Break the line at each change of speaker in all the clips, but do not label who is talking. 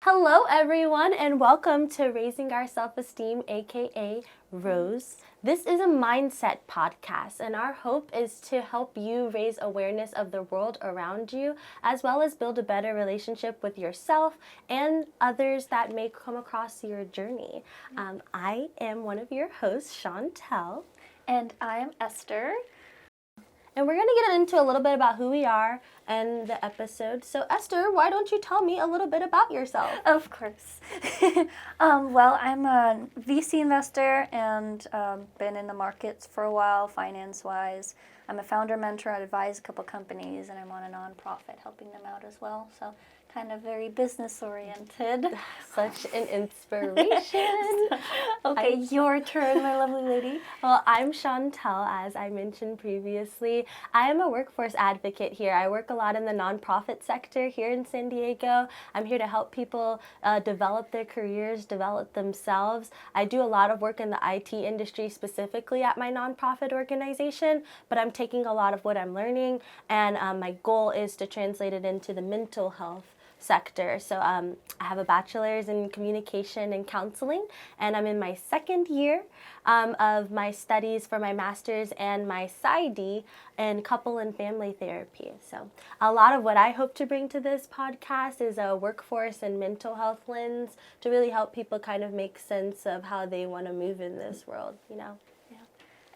Hello, everyone, and welcome to Raising Our Self-Esteem, aka R.O.S E. This is a mindset podcast, and our hope is to help you raise awareness of the world around you, as well as build a better relationship with yourself and others that may come across your journey. I am one of your hosts, Chantel.
And I am Esther.
And we're going to get into a little bit about who we are and the episode. So, Esther, why don't you tell me a little bit about yourself?
Of course. Well, I'm a VC investor and been in the markets for a while, finance-wise. I'm a founder mentor. I advise a couple companies, and I'm on a nonprofit helping them out as well. So kind of very business-oriented.
Such an inspiration.
Okay, your turn, my lovely lady.
Well, I'm Chantel, as I mentioned previously. I am a workforce advocate here. I work a lot in the nonprofit sector here in San Diego. I'm here to help people develop their careers, develop themselves. I do a lot of work in the IT industry, specifically at my nonprofit organization, but I'm taking a lot of what I'm learning, and my goal is to translate it into the mental health sector. So I have a bachelor's in communication and counseling, and I'm in my second year of my studies for my master's and my PsyD in couple and family therapy. So a lot of what I hope to bring to this podcast is a workforce and mental health lens to really help people kind of make sense of how they want to move in this world, you know.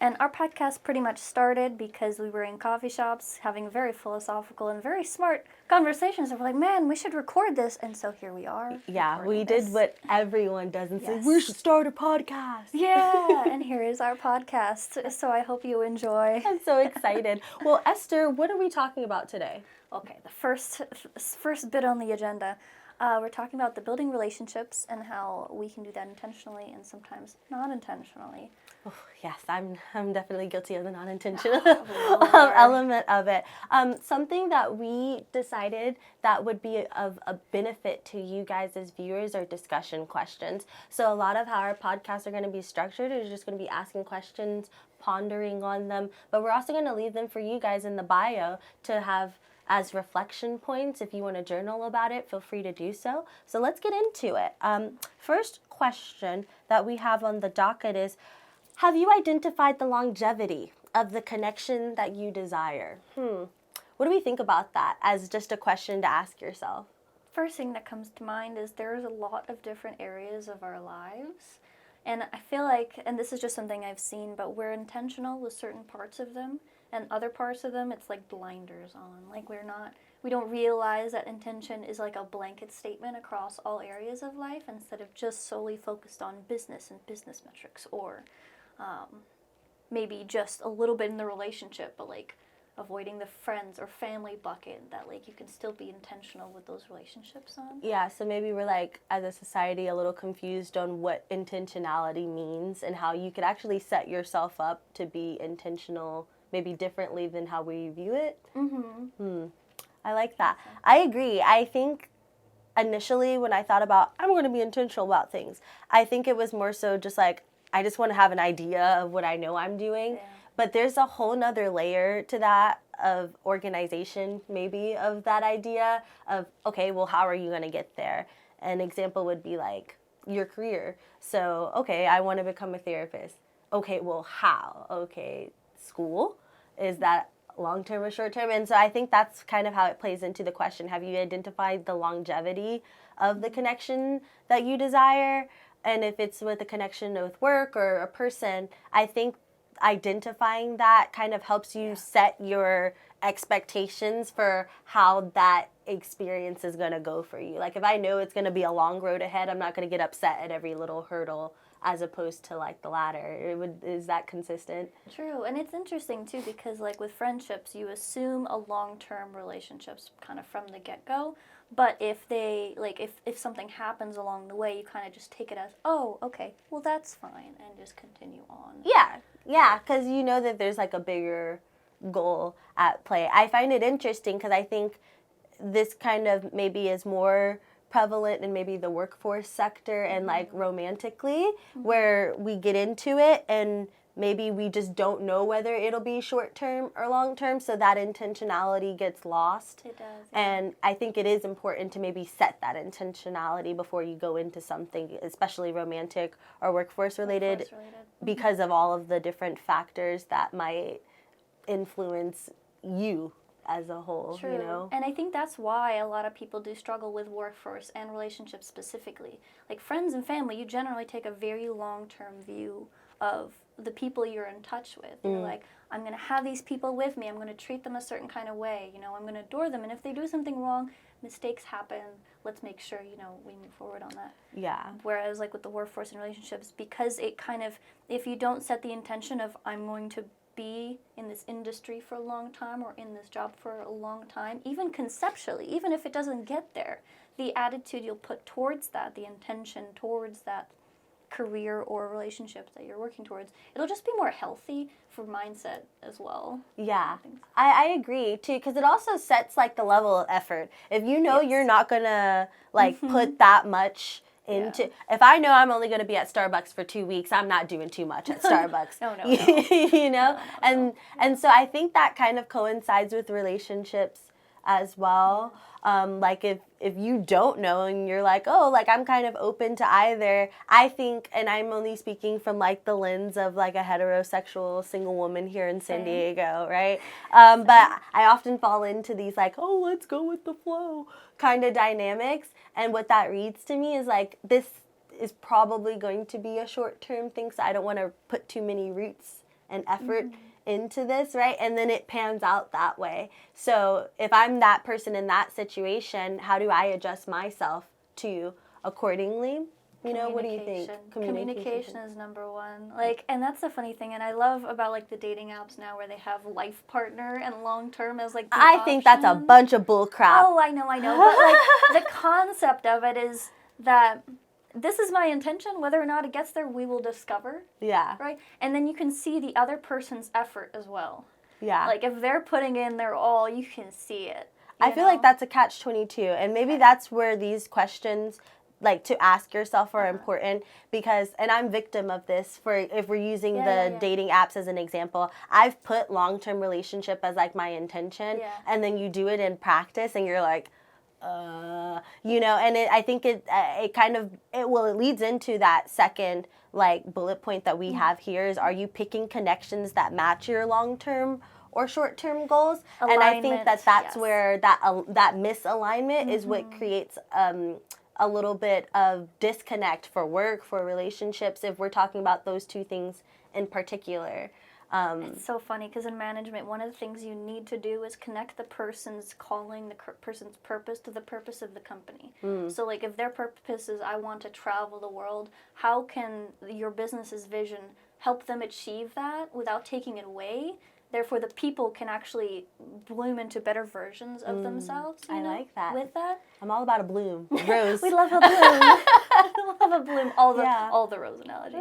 And our podcast pretty much started because we were in coffee shops having very philosophical and very smart conversations. And we're like, man, we should record this. And so here we are.
Yeah, we did what everyone does and said,
Yes.
we should start a podcast.
Yeah, and here is our podcast. So I hope you enjoy.
I'm so excited. Well, Esther, what are we talking about today?
Okay, the first bit on the agenda. We're talking about the building relationships and how we can do that intentionally and sometimes not intentionally.
Oh, yes, I'm definitely guilty of the non-intentional
Lord.
element of it. Something that we decided that would be of a benefit to you guys as viewers are discussion questions. So a lot of how our podcasts are going to be structured is just going to be asking questions, pondering on them, but we're also going to leave them for you guys in the bio to have as reflection points. If you want to journal about it, feel free to do so. So let's get into it. First question that we have on the docket is, have you identified the longevity of the connection that you desire? What do we think about that as just a question to ask yourself?
First thing that comes to mind is there's a lot of different areas of our lives. And I feel like, and this is just something I've seen, but we're intentional with certain parts of them, and other parts of them, it's like blinders on. Like we don't realize that intention is like a blanket statement across all areas of life instead of just solely focused on business and business metrics, or maybe just a little bit in the relationship, but like avoiding the friends or family bucket, that like you can still be intentional with those relationships on.
Yeah, so maybe we're like, as a society, a little confused on what intentionality means and how you could actually set yourself up to be intentional maybe differently than how we view it. I like that. I agree. I think initially when I thought about, I'm going to be intentional about things, I think it was more so just like, I just want to have an idea of what I know I'm doing.
Yeah.
But there's a whole nother layer to that of organization, maybe, of that idea of, okay, well, how are you going to get there? An example would be like your career. So, okay, I want to become a therapist. Okay, well, how? Okay, school. Is that long-term or short-term? And so I think that's kind of how it plays into the question. Have you identified the longevity of the connection that you desire? And if it's with a connection with work or a person, I think identifying that kind of helps you set your expectations for how that experience is going to go for you. Like if I know it's going to be a long road ahead, I'm not going to get upset at every little hurdle as opposed to like the ladder. Is that consistent?
True, and it's interesting too because like with friendships, you assume a long-term relationships kind of from the get-go. But if they, like, if something happens along the way, you kind of just take it as, oh, okay, well, that's fine, and just continue on.
Yeah, because you know that there's, like, a bigger goal at play. I find it interesting because I think this kind of maybe is more prevalent in maybe the workforce sector and, like, romantically, where we get into it and maybe we just don't know whether it'll be short term or long term, so that intentionality gets lost.
It does. Yeah.
And I think it is important to maybe set that intentionality before you go into something, especially romantic or workforce related, because of all of the different factors that might influence you as a whole.
True.
You know?
And I think that's why a lot of people do struggle with workforce and relationships specifically. Like friends and family, you generally take a very long-term view of the people you're in touch with. You're like, I'm going to have these people with me. I'm going to treat them a certain kind of way. You know, I'm going to adore them. And if they do something wrong, mistakes happen. Let's make sure, you know, we move forward on that.
Yeah.
Whereas like with the workforce and relationships, because it kind of, if you don't set the intention of I'm going to be in this industry for a long time or in this job for a long time, even conceptually, even if it doesn't get there, the attitude you'll put towards that, the intention towards that career or relationships that you're working towards, it'll just be more healthy for mindset as well.
Yeah, I agree too, because it also sets like the level of effort. If you know you're not gonna like put that much into, if I know I'm only going to be at Starbucks for 2 weeks, I'm not doing too much at Starbucks.
No.
You know? And so I think that kind of coincides with relationships as well. Like if you don't know and you're like, oh, like I'm kind of open to either, I think, and I'm only speaking from like the lens of like a heterosexual single woman here in San Diego, right? But I often fall into these like, oh, let's go with the flow kind of dynamics. And what that reads to me is like, this is probably going to be a short-term thing, so I don't want to put too many roots and effort into this, right? And then it pans out that way. So if I'm that person in that situation, how do I adjust myself to accordingly? You know, what do you think?
Communication is number one. Like, and that's the funny thing, and I love about like the dating apps now where they have life partner and long term as like the
I think that's a bunch of bull crap.
Oh, I know. But like the concept of it is that this is my intention. Whether or not it gets there, we will discover.
Yeah.
Right? And then you can see the other person's effort as well.
Yeah.
Like if they're putting in their all, you can see it.
I feel like that's a catch-22, and maybe that's where these questions like to ask yourself are important, because, and I'm victim of this, for if we're using the dating apps as an example, I've put long-term relationship as like my intention, and then you do it in practice and you're like, you know, and I think it leads into that second like bullet point that we have here is, are you picking connections that match your long-term or short-term goals? And I think that's where that misalignment is what creates a little bit of disconnect for work, for relationships, if we're talking about those two things in particular.
It's so funny because in management, one of the things you need to do is connect the person's calling, the person's purpose to the purpose of the company. So like if their purpose is I want to travel the world, how can your business's vision help them achieve that without taking it away? Therefore, the people can actually bloom into better versions of themselves.
I like that.
With that,
I'm all about a bloom. Rose.
We love a bloom. We love a bloom. All the rose analogies.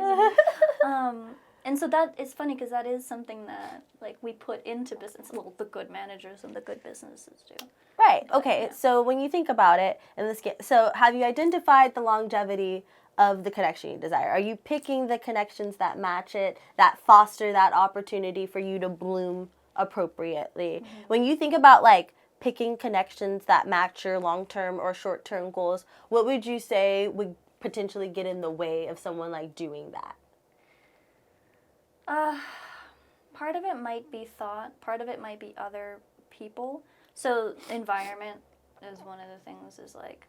And so that is funny because that is something that like we put into business. Well, the good managers and the good businesses do.
Right. Okay. So when you think about it, so have you identified the longevity of the connection you desire? Are you picking the connections that match it, that foster that opportunity for you to bloom appropriately? When you think about like picking connections that match your long-term or short-term goals, what would you say would potentially get in the way of someone like doing that?
Part of it might be thought, part of it might be other people. So environment is one of the things, is like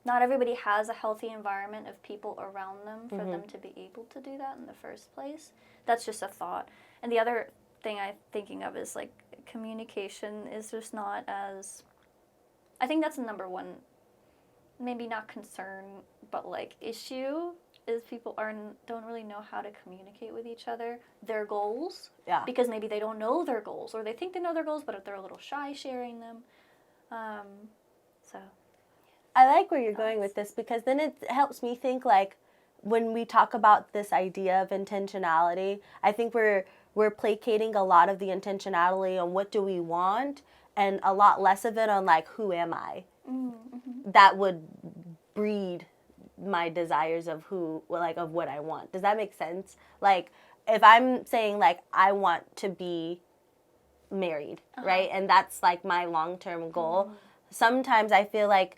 not everybody has a healthy environment of people around them for them to be able to do that in the first place. That's just a thought. And the other thing I'm thinking of is like communication is just not as, I think that's the number one, maybe not concern, but like issue, is people don't really know how to communicate with each other their goals. Yeah. Because maybe they don't know their goals, or they think they know their goals, but they're a little shy sharing them. So
I like where you're going with this, because then it helps me think like when we talk about this idea of intentionality, I think we're placating a lot of the intentionality on what do we want and a lot less of it on like who am I? That would breed my desires of of what I want. Does that make sense? Like if I'm saying like I want to be married, right? And that's like my long-term goal. Sometimes I feel like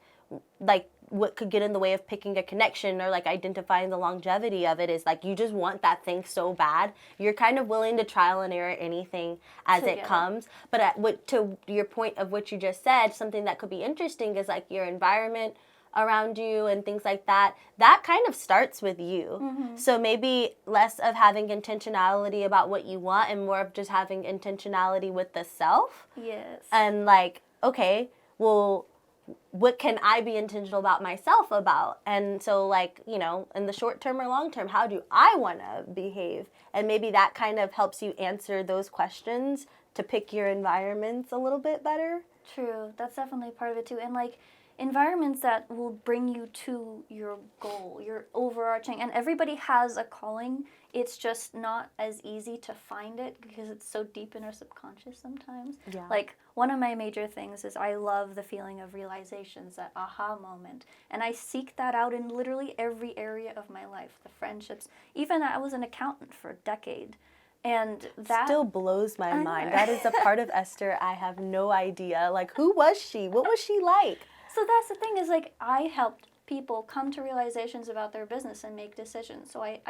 what could get in the way of picking a connection or like identifying the longevity of it is like you just want that thing so bad. You're kind of willing to trial and error anything as it comes. But to your point of what you just said, something that could be interesting is like your environment around you and things like that. That kind of starts with you. So maybe less of having intentionality about what you want and more of just having intentionality with the self.
Yes.
And like, okay, well, what can I be intentional about myself about? And so like, you know, in the short term or long term, how do I want to behave? And maybe that kind of helps you answer those questions to pick your environments a little bit better.
True. That's definitely part of it too. And like environments that will bring you to your goal, your overarching, and everybody has a calling. It's just not as easy to find it because it's so deep in our subconscious sometimes.
Yeah.
Like one of my major things is I love the feeling of realizations, that aha moment. And I seek that out in literally every area of my life, the friendships. Even I was an accountant for a decade. And that
still blows my mind. That is a part of Esther I have no idea. Like, who was she? What was she like?
So that's the thing is like I helped people come to realizations about their business and make decisions. So I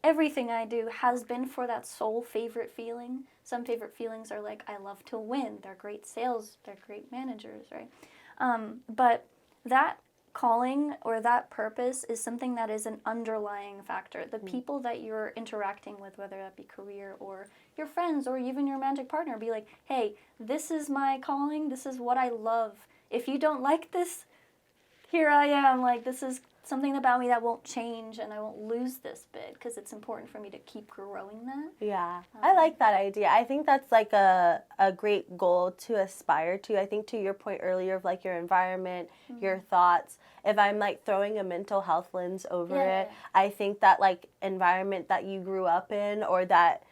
everything I do has been for that sole favorite feeling. Some favorite feelings are like I love to win. They're great sales. They're great managers, right? But that calling or that purpose is something that is an underlying factor. The people that you're interacting with, whether that be career or your friends or even your romantic partner, be like, hey, this is my calling. This is what I love. If you don't like this, here I am. Like, this is something about me that won't change and I won't lose this bit because it's important for me to keep growing that.
Yeah, I like that idea. I think that's like a great goal to aspire to. I think to your point earlier of like your environment, your thoughts, if I'm like throwing a mental health lens over it, I think that like environment that you grew up in or that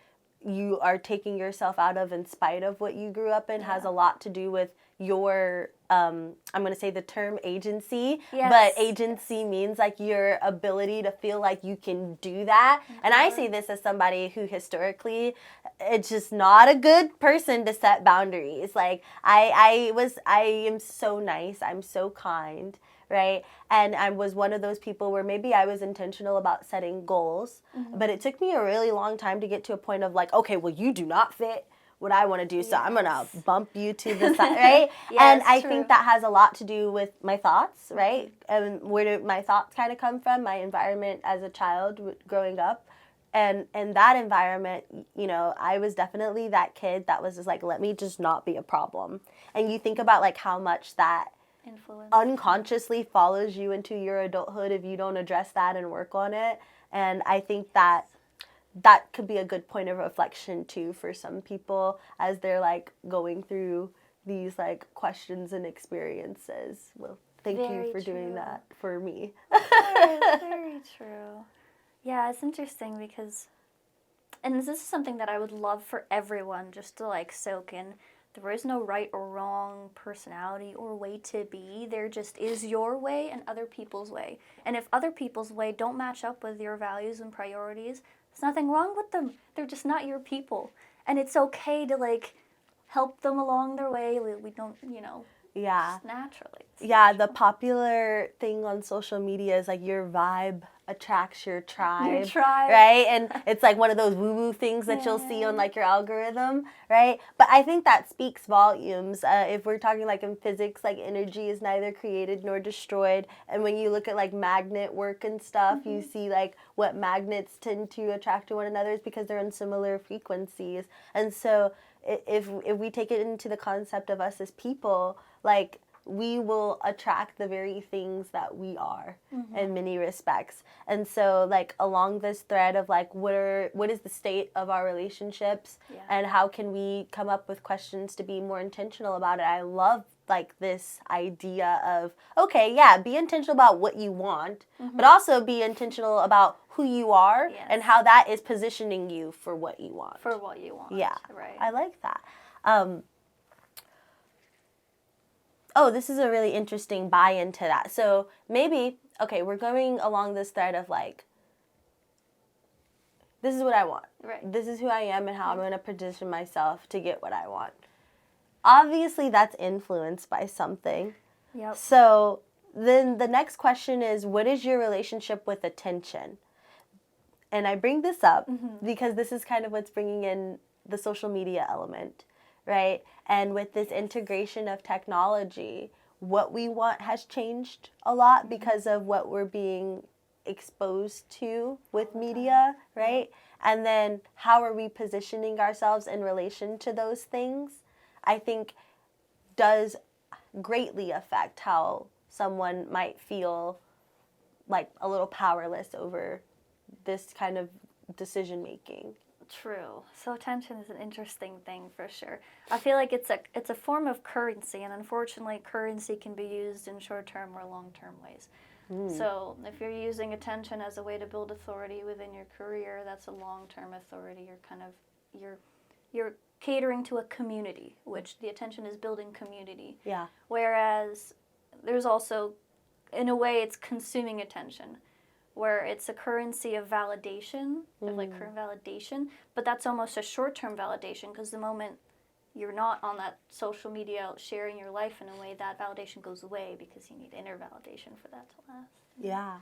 you are taking yourself out of in spite of what you grew up in has a lot to do with your I'm going to say the term agency, but agency means like your ability to feel like you can do that. And I say this as somebody who historically it's just not a good person to set boundaries. Like I am so nice, I'm so kind, right? And I was one of those people where maybe I was intentional about setting goals, but it took me a really long time to get to a point of like, okay, well, you do not fit what I want to do, so I'm going to bump you to the side, right? And I think that has a lot to do with my thoughts, right? And where do my thoughts kind of come from? My environment as a child growing up. And in that environment, you know, I was definitely that kid that was just like, let me just not be a problem. And you think about like how much that
influence
unconsciously follows you into your adulthood if you don't address that and work on it. And I think that could be a good point of reflection too for some people as they're like going through these like questions and experiences. Well, thank you for doing that for me.
Very true. Yeah, it's interesting because, and this is something that I would love for everyone just to like soak in. There is no right or wrong personality or way to be. There just is your way and other people's way. And if other people's way don't match up with your values and priorities, there's nothing wrong with them. They're just not your people. And it's okay to like help them along their way. We don't, you know, just naturally.
The popular thing on social media is like your vibe attracts your tribe, right? And it's like one of those woo-woo things that you'll see on like your algorithm, right? But I think that speaks volumes. If we're talking like in physics, like energy is neither created nor destroyed. And when you look at like magnet work and stuff, you see like what magnets tend to attract to one another is because they're in similar frequencies. And so if we take it into the concept of us as people, like we will attract the very things that we are in many respects. And so like along this thread of like what is the state of our relationships and how can we come up with questions to be more intentional about it. I love like this idea of, okay, be intentional about what you want, but also be intentional about who you are and how that is positioning you for what you want.
Yeah, right.
I like that. This is a really interesting buy-in to that. So maybe, okay, we're going along this thread of like, this is what I want.
Right.
This is who I am and how I'm going to position myself to get what I want. Obviously, that's influenced by something.
Yep.
So then the next question is, what is your relationship with attention? And I bring this up because this is kind of what's bringing in the social media element, right? And with this integration of technology, what we want has changed a lot because of what we're being exposed to with media, right? And then how are we positioning ourselves in relation to those things, I think does greatly affect how someone might feel like a little powerless over this kind of decision making.
True. So attention is an interesting thing for sure. I feel like it's a form of currency, and unfortunately, currency can be used in short-term or long-term ways. So if you're using attention as a way to build authority within your career, that's a long-term authority. You're catering to a community, which the attention is building community.
Yeah.
Whereas there's also, in a way, it's consuming attention, where it's a currency of validation, of like current validation, but that's almost a short-term validation, because the moment you're not on that social media sharing your life in a way, that validation goes away because you need inner validation for that to last.
Yeah.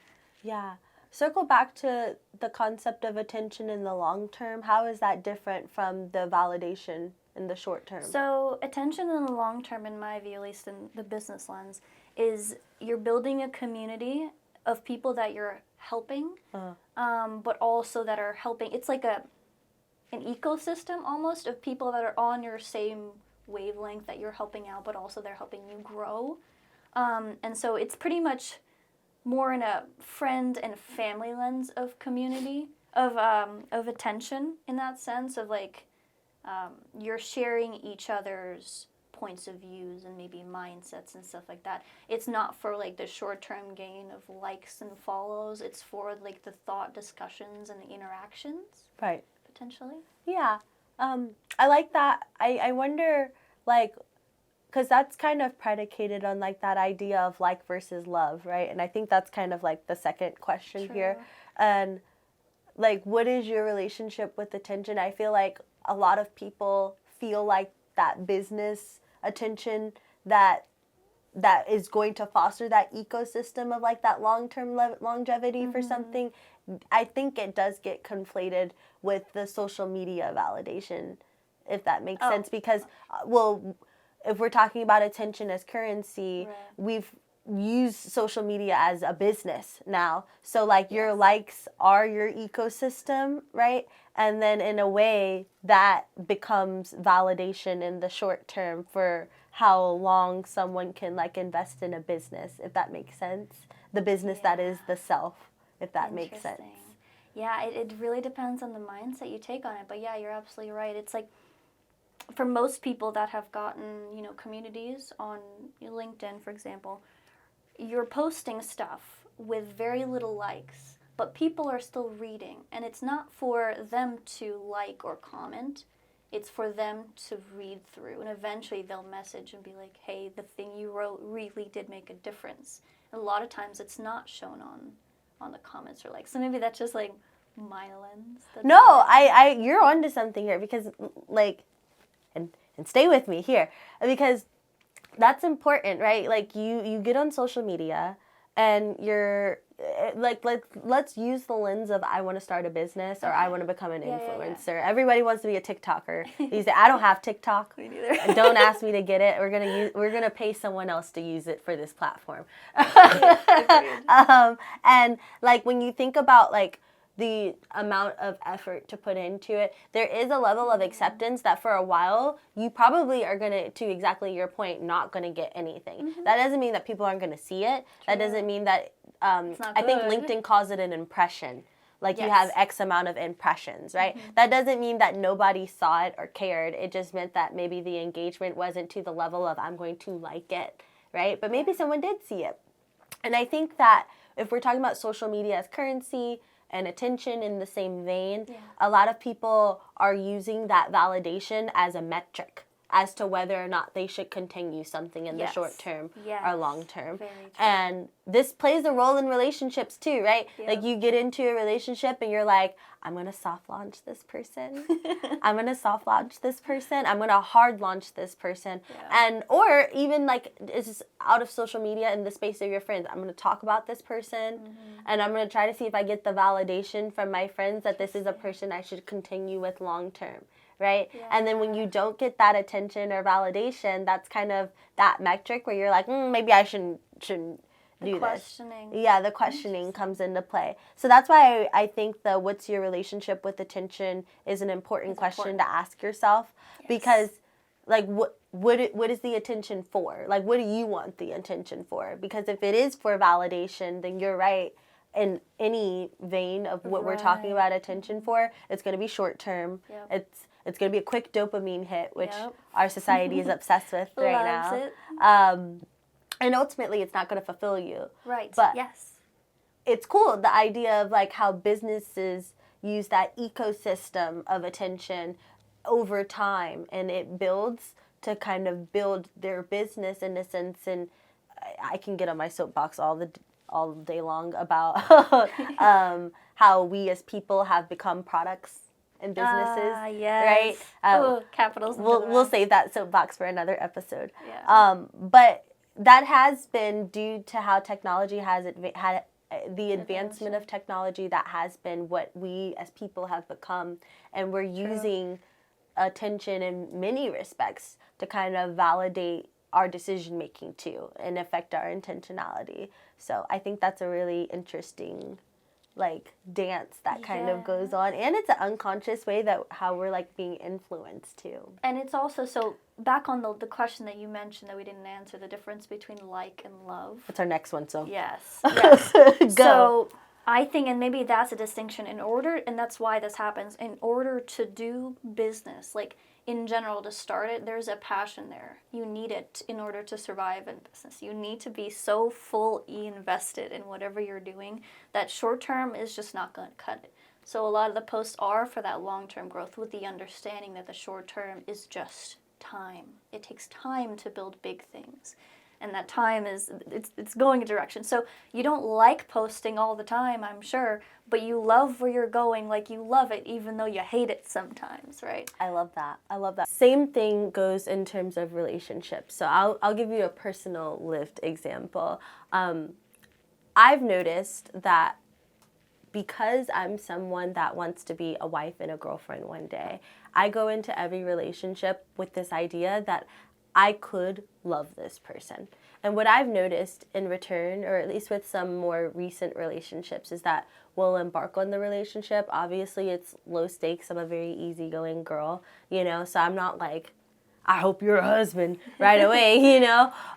Yeah. Circle back to the concept of attention in the long term. How is that different from the validation in the short term?
So attention in the long term, in my view, at least in the business lens, is you're building a community of people that you're helping, but also that are helping. It's like an ecosystem almost of people that are on your same wavelength that you're helping out, but also they're helping you grow. And so it's pretty much more in a friend and family lens of community, of attention, in that sense of like you're sharing each other's points of views and maybe mindsets and stuff like that. It's not for like the short-term gain of likes and follows. It's for like the thought discussions and the interactions.
Right.
Potentially.
Yeah. I like that. I wonder, like, because that's kind of predicated on like that idea of like versus love, right? And I think that's kind of like the second question here. And like, what is your relationship with attention? I feel like a lot of people feel like that business attention that is going to foster that ecosystem of like that long-term longevity for something. I think it does get conflated with the social media validation, if that makes sense, because well, if we're talking about attention as currency, we've used social media as a business now. So like your likes are your ecosystem, right? And then in a way that becomes validation in the short term for how long someone can like invest in a business, if that makes sense. The business that is the self, if that makes sense.
Yeah, it really depends on the mindset you take on it. But yeah, you're absolutely right. It's like, for most people that have gotten, communities on LinkedIn, for example, you're posting stuff with very little likes, but people are still reading. And it's not for them to like or comment. It's for them to read through. And eventually they'll message and be like, hey, the thing you wrote really did make a difference. And a lot of times it's not shown on the comments or likes. So maybe that's just like my lens.
No, I you're onto something here, because like, and stay with me here, because that's important, right? Like you get on social media and you're like, let's use the lens of I want to start a business or I want to become an influencer. Everybody wants to be a TikToker. You say, I don't have TikTok.
Me neither.
Don't ask me to get it. We're gonna pay someone else to use it for this platform. And like when you think about like the amount of effort to put into it, there is a level of acceptance that for a while you probably are going to exactly your point, not going to get anything. That doesn't mean that people aren't going to see it. That doesn't mean that I think LinkedIn calls it an impression. Like you have X amount of impressions, right? That doesn't mean that nobody saw it or cared. It just meant that maybe the engagement wasn't to the level of I'm going to like it, right? But maybe someone did see it. And I think that if we're talking about social media as currency and attention in the same vein, a lot of people are using that validation as a metric, as to whether or not they should continue something in the short term or long term.
Very true.
And this plays a role in relationships too, right?
Yep.
Like you get into a relationship and you're like, I'm going to soft launch this person. I'm going to soft launch this person. I'm going to hard launch this person.
Yeah.
And, or even like, it's just out of social media in the space of your friends. I'm going to talk about this person and I'm going to try to see if I get the validation from my friends that this is a person I should continue with long term. Right?
Yeah.
And then when you don't get that attention or validation, that's kind of that metric where you're like, maybe I shouldn't do this.
Questioning.
Yeah, the questioning comes into play. So that's why I think the what's your relationship with attention is an important question to ask yourself.
Yes.
Because like what is the attention for? Like what do you want the attention for? Because if it is for validation, then you're right. In any vein of what we're talking about attention for, it's going to be short term.
Yep.
It's going to be a quick dopamine hit, which our society is obsessed with right
Loves
now.
it.
And ultimately, it's not going to fulfill you.
Right.
But
yes.
It's cool, the idea of like how businesses use that ecosystem of attention over time, and it builds to kind of build their business in a sense. And I can get on my soapbox all day long about how we as people have become products and businesses,
yes.
right?
Capitals.
We'll save that soapbox for another episode.
Yeah.
But that has been due to how technology has had the advancement of technology. That has been what we as people have become, and we're using attention in many respects to kind of validate our decision making too and affect our intentionality. So I think that's a really interesting like dance that kind of goes on, and it's an unconscious way that how we're like being influenced too.
And it's also, so back on the question that you mentioned that we didn't answer, the difference between like and love.
That's our next one. So
yes.
Go.
So I think, and maybe that's a distinction, in order, and that's why this happens, in order to do business, like in general, to start it, there's a passion there. You need it in order to survive in business. You need to be so fully invested in whatever you're doing that short term is just not going to cut it. So a lot of the posts are for that long-term growth, with the understanding that the short term is just time. It takes time to build big things. And that time is, it's going a direction. So you don't like posting all the time, I'm sure, but you love where you're going, like you love it, even though you hate it sometimes, right?
I love that. I love that. Same thing goes in terms of relationships. So I'll give you a personal lived example. I've noticed that because I'm someone that wants to be a wife and a girlfriend one day, I go into every relationship with this idea that I could love this person. And what I've noticed in return, or at least with some more recent relationships, is that we'll embark on the relationship. Obviously, it's low stakes. I'm a very easygoing girl, so I'm not like, I hope you're a husband right away,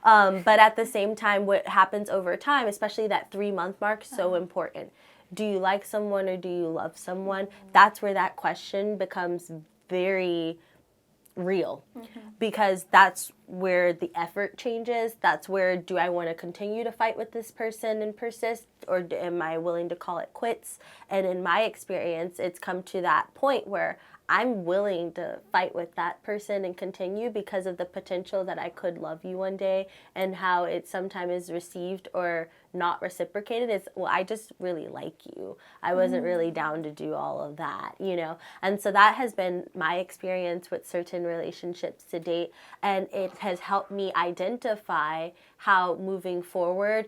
But at the same time, what happens over time, especially that 3-month mark, so important. Do you like someone or do you love someone? That's where that question becomes very real, because that's where the effort changes. That's where, do I want to continue to fight with this person and persist, or am I willing to call it quits? And in my experience, it's come to that point where I'm willing to fight with that person and continue because of the potential that I could love you one day, and how it sometimes is received or not reciprocated is, well, I just really like you. I wasn't really down to do all of that, And so that has been my experience with certain relationships to date, and it has helped me identify how moving forward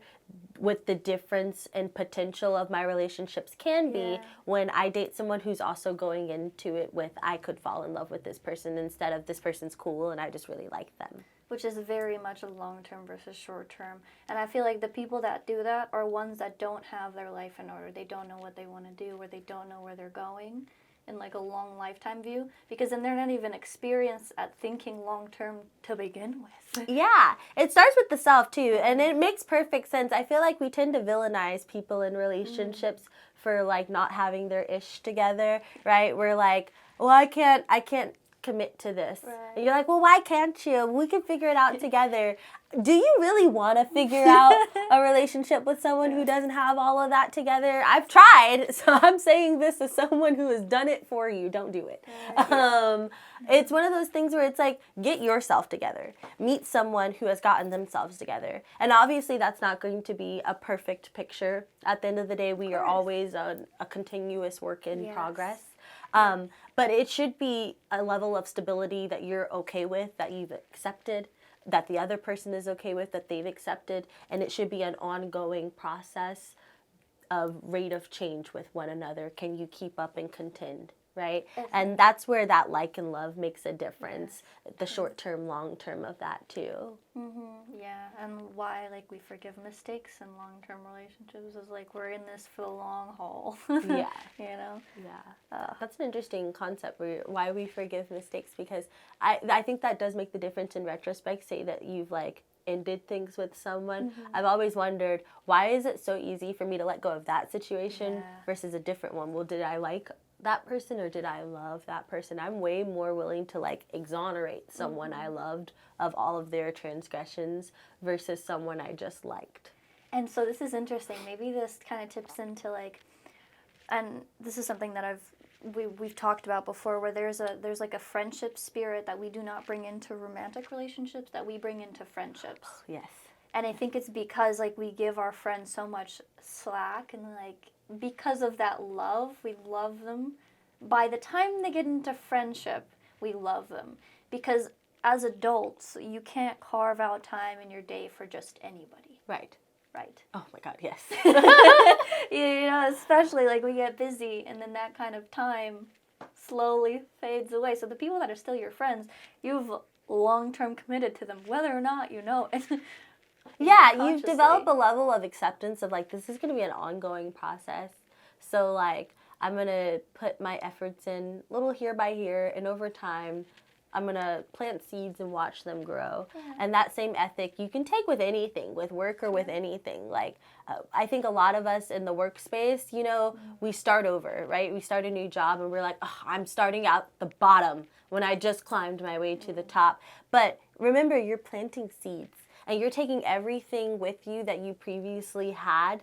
with the difference and potential of my relationships can be when I date someone who's also going into it with, I could fall in love with this person, instead of this person's cool and I just really like them.
Which is very much a long-term versus short-term. And I feel like the people that do that are ones that don't have their life in order. They don't know what they want to do, or they don't know where they're going in like a long lifetime view, because then they're not even experienced at thinking long-term to begin with.
Yeah, it starts with the self too, and it makes perfect sense. I feel like we tend to villainize people in relationships for like not having their ish together, right? We're like, well, I can't commit to this.
Right.
And you're like, well, why can't you? We can figure it out together. Do you really want to figure out a relationship with someone who doesn't have all of that together? I've tried, so I'm saying this as someone who has done it for you. Don't do it. It's one of those things where it's like, get yourself together. Meet someone who has gotten themselves together. And obviously that's not going to be a perfect picture. At the end of the day, we are always a continuous work in progress. But it should be a level of stability that you're okay with, that you've accepted, that the other person is okay with, that they've accepted, and it should be an ongoing process of rate of change with one another. Can you keep up and contend, right? And that's where that like and love makes a difference, the short-term, long-term of that too.
Yeah, and why like we forgive mistakes in long-term relationships is like we're in this for the long haul.
Yeah.
You know?
Yeah. That's an interesting concept, why we forgive mistakes, because I think that does make the difference in retrospect. Say that you've like ended things with someone. I've always wondered, why is it so easy for me to let go of that situation versus a different one? Well, did I like that person or did I love that person? I'm way more willing to like exonerate someone I loved of all of their transgressions versus someone I just liked.
And so this is interesting. Maybe this kind of tips into like, and this is something that we've talked about before, where there's like a friendship spirit that we do not bring into romantic relationships that we bring into friendships.
Yes.
And I think it's because like we give our friends so much slack, and like because of that love, we love them. By the time they get into friendship, we love them. Because as adults, you can't carve out time in your day for just anybody.
Right.
Right.
Oh my God, yes.
You know, especially like we get busy and then that kind of time slowly fades away. So the people that are still your friends, you've long-term committed to them, whether or not you know it.
Yeah, you've developed a level of acceptance of like, this is going to be an ongoing process. So like, I'm going to put my efforts in little here by here, and over time, I'm going to plant seeds and watch them grow. And that same ethic you can take with anything, with work or with anything. Like, I think a lot of us in the workspace, you know, we start over, right? We start a new job and we're like, oh, I'm starting out the bottom when I just climbed my way to the top. But remember, you're planting seeds and you're taking everything with you that you previously had,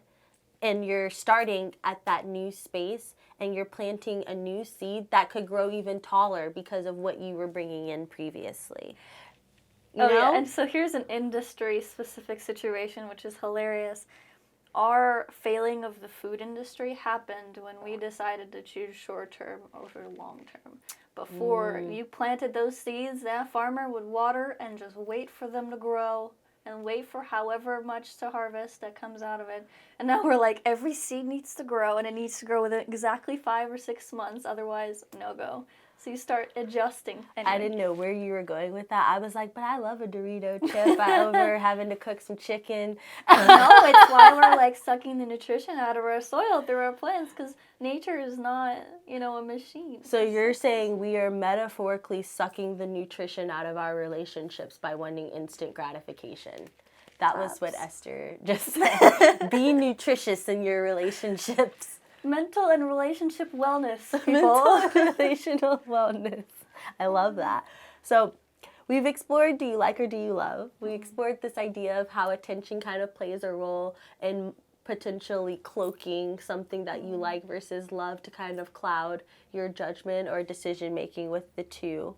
and you're starting at that new space, and you're planting a new seed that could grow even taller because of what you were bringing in previously. You know?
Yeah, and so here's an industry-specific situation, which is hilarious. Our failing of the food industry happened when we decided to choose short-term over long-term. Before you planted those seeds, that farmer would water and just wait for them to grow and wait for however much to harvest that comes out of it. And now we're like, every seed needs to grow, and it needs to grow within exactly 5 or 6 months, otherwise, no go. So you start adjusting. Anyway.
I didn't know where you were going with that. I was like, but I love a Dorito chip over having to cook some chicken.
No, it's why we're like sucking the nutrition out of our soil through our plants, because nature is not, you know, a machine.
So you're saying we are metaphorically sucking the nutrition out of our relationships by wanting instant gratification. That was what Esther just said. Be nutritious in your relationships.
Mental and relationship wellness, people.
Mental and relational wellness. I love that. So we've explored do you like or do you love? We explored this idea of how attention kind of plays a role in potentially cloaking something that you like versus love to kind of cloud your judgment or decision making with the two.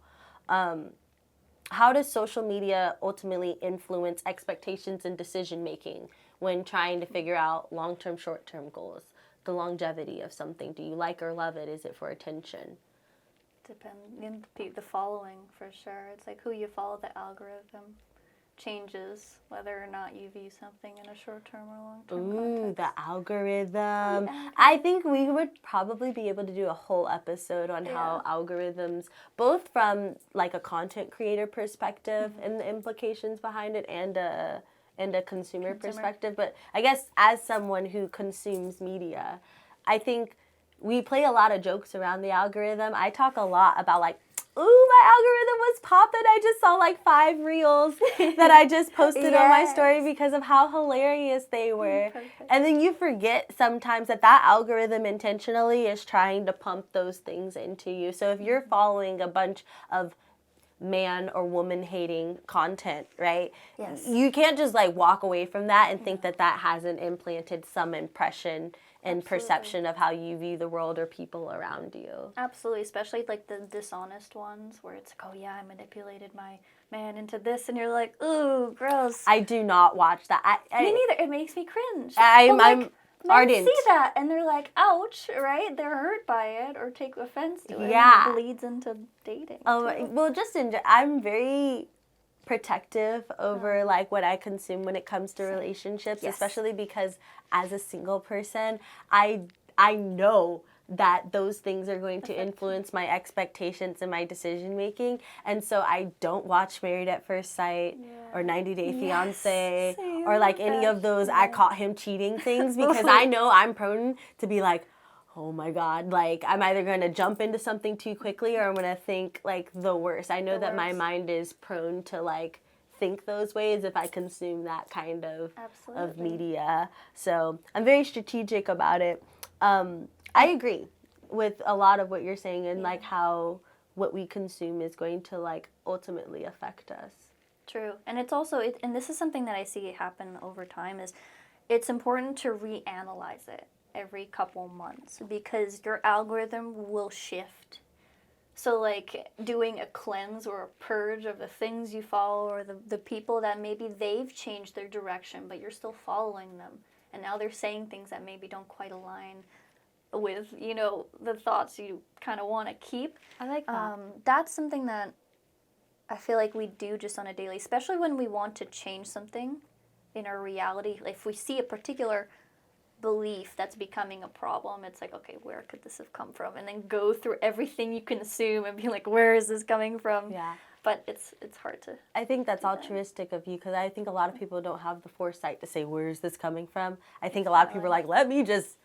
How does social media ultimately influence expectations and decision making when trying to figure out long-term, short-term goals? The longevity of something. Do you like or love it? Is it for attention?
Depending the following, for sure. It's like who you follow, the algorithm changes whether or not you view something in a short-term or long-term context.
The algorithm. Yeah. I think we would probably be able to do a whole episode on how algorithms, both from like a content creator perspective and the implications behind it, and a consumer perspective. But I guess as someone who consumes media, I think we play a lot of jokes around the algorithm. I talk a lot about like, ooh, my algorithm was popping. I just saw like 5 reels that I just posted on my story because of how hilarious they were.
Perfect.
And then you forget sometimes that algorithm intentionally is trying to pump those things into you. So if you're following a bunch of man or woman hating content, right?
Yes.
You can't just like walk away from that and think that hasn't implanted some impression and perception of how you view the world or people around you.
Absolutely, especially like the dishonest ones where it's like, oh yeah, I manipulated my man into this, and you're like, ooh, gross.
I do not watch that.
Me neither. It makes me cringe.
I'm
men
ardent.
see that and they're like, ouch, right? They're hurt by it or take offense to it.
Yeah.
And it bleeds into dating. Too.
Well, I'm very protective over like what I consume when it comes to relationships, especially because as a single person, I know that those things are going to influence my expectations and my decision making, and so I don't watch Married at First Sight or 90 Day Fiance or like any of those I caught him cheating things, because I know I'm prone to be like, oh my God, like I'm either going to jump into something too quickly or I'm going to think like the worst. I know that my mind is prone to like think those ways if I consume that kind of media. So I'm very strategic about it. I agree with a lot of what you're saying, and like how what we consume is going to like ultimately affect us.
True. And it's also, and this is something that I see happen over time, is it's important to reanalyze it every couple months because your algorithm will shift. So like doing a cleanse or a purge of the things you follow or the people that maybe they've changed their direction but you're still following them, and now they're saying things that maybe don't quite align with, you know, the thoughts you kind of want to keep.
I like that.
That's something that I feel like we do just on a daily, especially when we want to change something in our reality. Like if we see a particular belief that's becoming a problem, it's like, okay, where could this have come from? And then go through everything you can assume and be like, where is this coming from?
Yeah.
But it's hard to.
I think that's altruistic of you, because I think a lot of people don't have the foresight to say, where is this coming from? I think a lot of people are like, let me just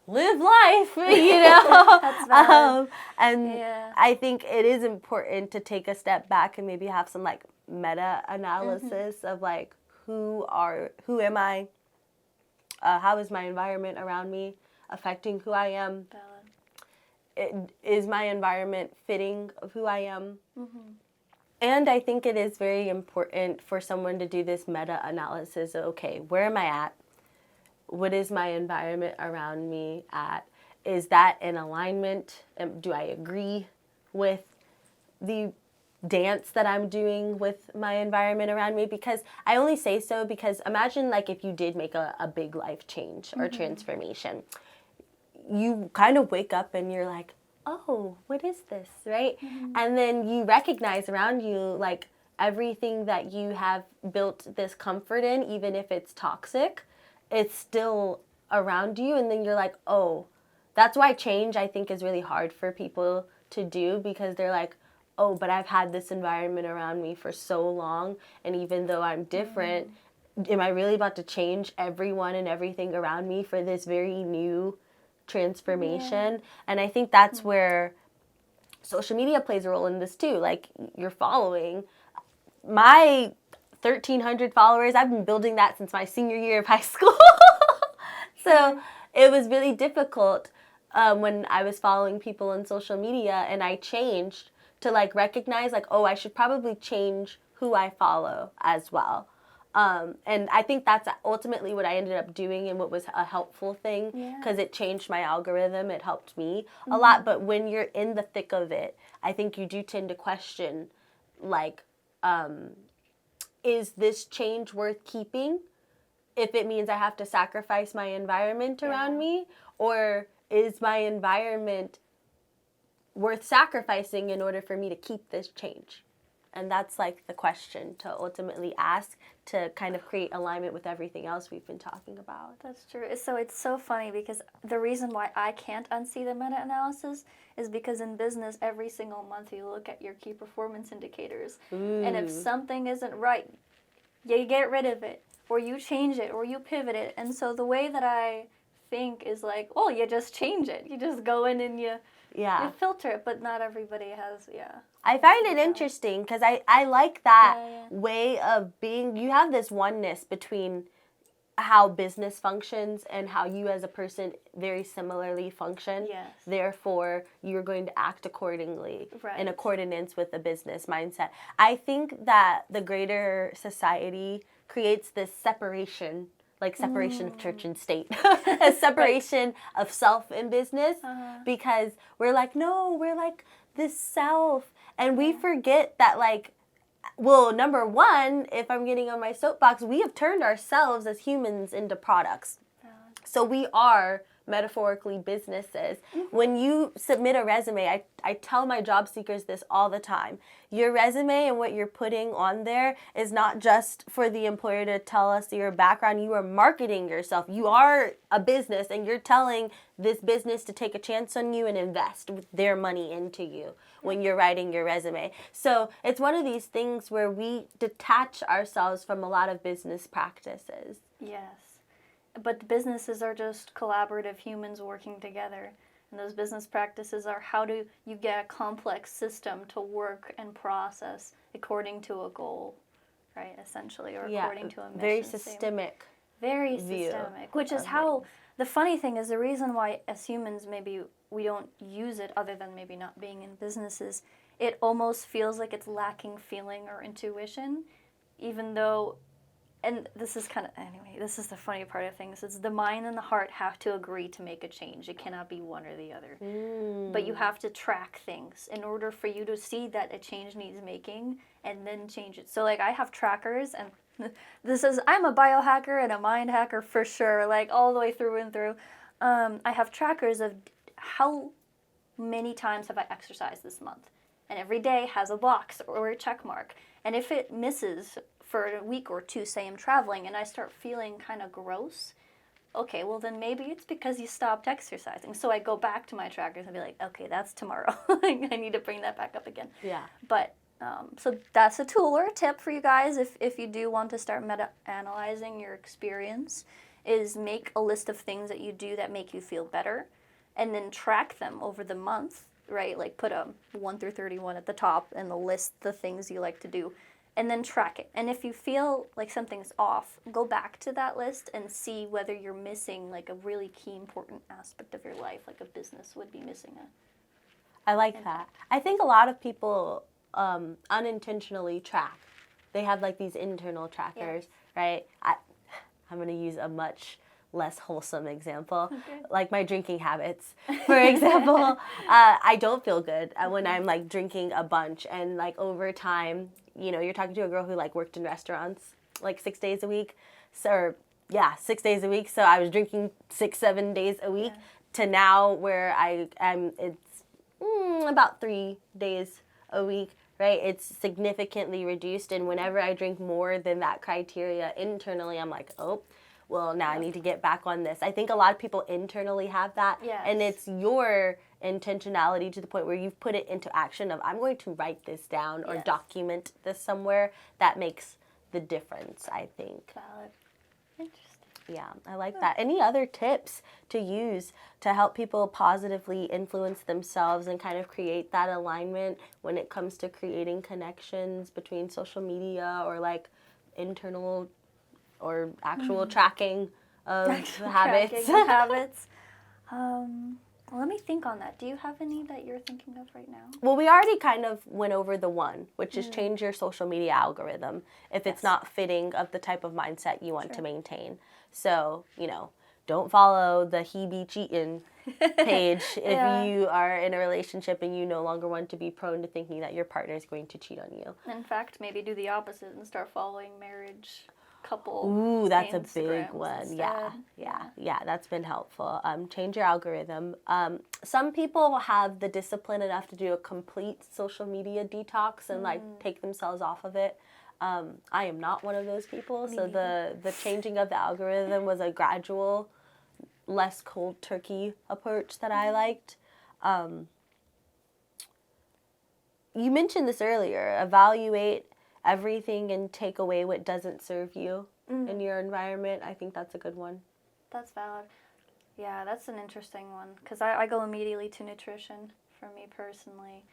live life, you know?
That's valid.
I think it is important to take a step back and maybe have some like meta analysis of like, who am I? How is my environment around me affecting who I am? Is my environment fitting of who I am? And I think it is very important for someone to do this meta analysis of, okay, where am I at? What is my environment around me at? Is that in alignment? Do I agree with the dance that I'm doing with my environment around me? Because I only say so because imagine like if you did make a big life change or transformation, you kind of wake up and you're like, oh, what is this, right? And then you recognize around you like everything that you have built this comfort in, even if it's toxic, it's still around you. And then you're like, oh, that's why change I think is really hard for people to do, because they're like, oh, but I've had this environment around me for so long, and even though I'm different, am I really about to change everyone and everything around me for this very new transformation? And I think that's where social media plays a role in this too. Like, you're following my 1,300 followers. I've been building that since my senior year of high school. So it was really difficult when I was following people on social media, and I changed to like recognize like, oh, I should probably change who I follow as well. And I think that's ultimately what I ended up doing, and what was a helpful thing, because it changed my algorithm. It helped me a lot. But when you're in the thick of it, I think you do tend to question, like, is this change worth keeping if it means I have to sacrifice my environment around me? Or is my environment worth sacrificing in order for me to keep this change? And that's like the question to ultimately ask, to kind of create alignment with everything else we've been talking about.
That's true. So it's so funny because the reason why I can't unsee the meta-analysis is because in business, every single month you look at your key performance indicators. And if something isn't right, you get rid of it, or you change it, or you pivot it. And so the way that I think is like, oh, you just change it. You just go in and you filter it, but not everybody has,
I find it interesting because I like that
Yeah.
way of being, you have this oneness between how business functions and how you as a person very similarly function.
Yes.
Therefore, you're going to act accordingly in
Right.
accordance with the business mindset. I think that the greater society creates this separation, like separation of church and state, a separation of self and business, because we're like, no, we're like this self. And we forget that, like, well, number one, if I'm getting on my soapbox, we have turned ourselves as humans into products. So we are metaphorically businesses. When you submit a resume, I tell my job seekers this all the time. Your resume and what you're putting on there is not just for the employer to tell us your background. You are marketing yourself. You are a business, and you're telling this business to take a chance on you and invest their money into you when you're writing your resume. So it's one of these things where we detach ourselves from a lot of business practices.
Yes. But the businesses are just collaborative humans working together. And those business practices are how do you get a complex system to work and process according to a goal, right, essentially, or according to a mission.
Very systemic.
Very systemic, which is how, the funny thing is the reason why as humans maybe we don't use it other than maybe not being in businesses, it almost feels like it's lacking feeling or intuition, even though, and this is kind of, anyway, this is the funny part of things. It's the mind and the heart have to agree to make a change. It cannot be one or the other. But you have to track things in order for you to see that a change needs making and then change it. So, like, I have trackers, and this is, I'm a biohacker and a mind hacker for sure, like, all the way through and through. I have trackers of how many times have I exercised this month. And every day has a box or a check mark. And if it misses for a week or two, say I'm traveling, and I start feeling kind of gross, okay, well then maybe it's because you stopped exercising. So I go back to my trackers and be like, okay, that's tomorrow. I need to bring that back up again.
Yeah.
But, so that's a tool or a tip for you guys if you do want to start meta-analyzing your experience, is make a list of things that you do that make you feel better, and then track them over the month, right? Like put a 1 through 31 at the top and list the things you like to do. And then track it. And if you feel like something's off, go back to that list and see whether you're missing like a really key important aspect of your life, like a business would be missing it.
I like that. I think a lot of people unintentionally track. They have like these internal trackers, right? I'm going to use a much less wholesome example, like my drinking habits. For example, I don't feel good when I'm like drinking a bunch, and like over time, you know, you're talking to a girl who like worked in restaurants like 6 days a week. So, 6 days a week. So I was drinking 6-7 days a week to now where I am, it's about 3 days a week, right? It's significantly reduced. And whenever I drink more than that criteria internally, I'm like, oh, well, now I need to get back on this. I think a lot of people internally have that.
Yes.
And it's your intentionality to the point where you've put it into action of, I'm going to write this down or document this somewhere, that makes the difference, I think.
Valid. Interesting.
Yeah, I like that. Any other tips to use to help people positively influence themselves and kind of create that alignment when it comes to creating connections between social media or like internal or actual tracking of habits?
Let me think on that. Do you have any that you're thinking of right now?
Well, we already kind of went over the one, which is change your social media algorithm if it's not fitting of the type of mindset you want to maintain. So, you know, don't follow the he be cheating page if you are in a relationship and you no longer want to be prone to thinking that your partner is going to cheat on you.
In fact, maybe do the opposite and start following marriage couple.
Ooh, that's a big
Instagrams
one.
instead.
Yeah, that's been helpful. Change your algorithm. Some people have the discipline enough to do a complete social media detox and like take themselves off of it. I am not one of those people, so the changing of the algorithm was a gradual, less cold turkey approach that I liked. You mentioned this earlier, evaluate everything and take away what doesn't serve you in your environment. I think that's a good one.
That's valid. Yeah, that's an interesting one because I go immediately to nutrition for me personally.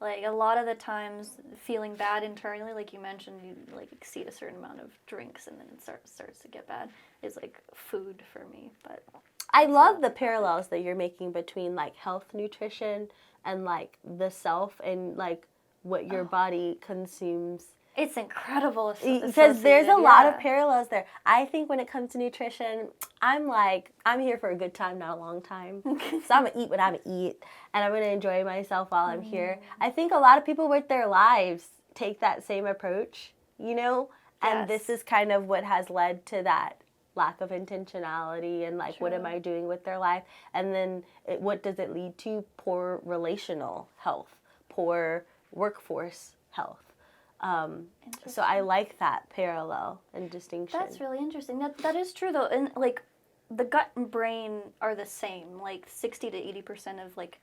Like a lot of the times, feeling bad internally, like you mentioned, you like exceed a certain amount of drinks and then it starts to get bad. Is like food for me, but
I love the parallels that you're making between like health nutrition and like the self and like what your body consumes.
It's incredible.
Because there's a lot of
yeah.
parallels there. I think when it comes to nutrition, I'm here for a good time, not a long time. So I'm going to eat what I'm going to eat, and I'm going to enjoy myself while I'm here. I think a lot of people with their lives take that same approach, you know? And this is kind of what has led to that lack of intentionality and like, what am I doing with their life? And then what does it lead to? Poor relational health, poor workforce health. So I like that parallel and distinction.
That's really interesting. That is true though, and like the gut and brain are the same. Like 60 to 80% of like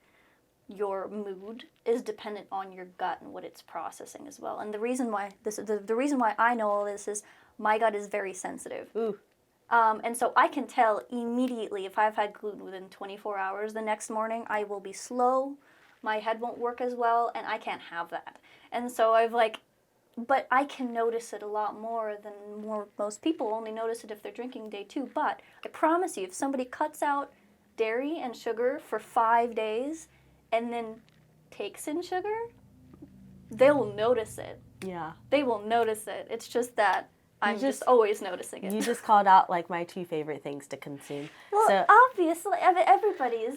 your mood is dependent on your gut and what it's processing as well. And the reason why the reason why I know all this is my gut is very sensitive.
Ooh.
And so I can tell immediately if I've had gluten within 24 hours. The next morning I will be slow, my head won't work as well, and I can't have that. And so but I can notice it a lot more than most people only notice it if they're drinking day 2. But I promise you, if somebody cuts out dairy and sugar for 5 days and then takes in sugar, they will notice it.
Yeah.
They will notice it. It's just that I'm just always noticing it.
You just called out like my 2 favorite things to consume.
Well,
so,
obviously, everybody is,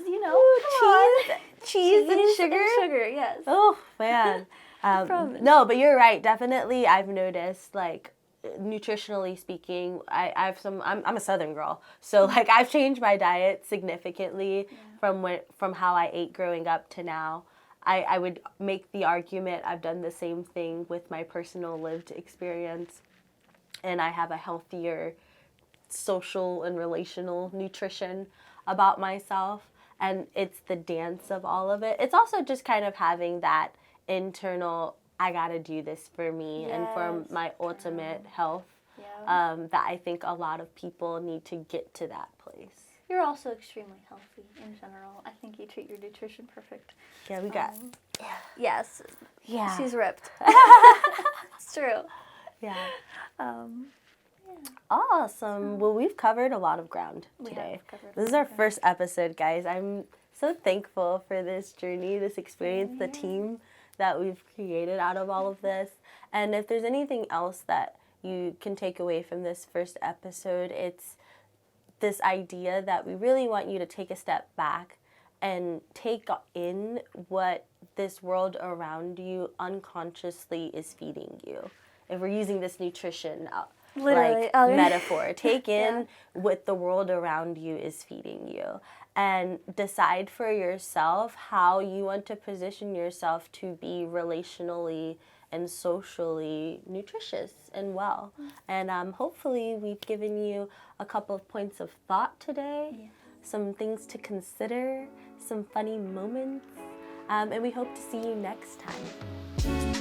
cheese and sugar.
Sugar, yes.
Oh, man. No, but you're right. Definitely, I've noticed, like, nutritionally speaking, I'm a Southern girl, so like I've changed my diet significantly from how I ate growing up to now. I would make the argument I've done the same thing with my personal lived experience, and I have a healthier social and relational nutrition about myself, and it's the dance of all of it. It's also just kind of having that internal, I gotta do this for me and for my ultimate health, that I think a lot of people need to get to that place.
You're also extremely healthy in general. I think you treat your nutrition perfect.
Yeah, we got.
Yes.
Yeah.
She's ripped. It's true.
Yeah.
Yeah.
Awesome. Well, we've covered a lot of ground today. This is our first episode, guys. I'm so thankful for this journey, this experience, the team that we've created out of all of this. And if there's anything else that you can take away from this first episode, it's this idea that we really want you to take a step back and take in what this world around you unconsciously is feeding you. If we're using this nutrition metaphor, take in what the world around you is feeding you, and decide for yourself how you want to position yourself to be relationally and socially nutritious and well. And hopefully we've given you a couple of points of thought today, some things to consider, some funny moments, and we hope to see you next time.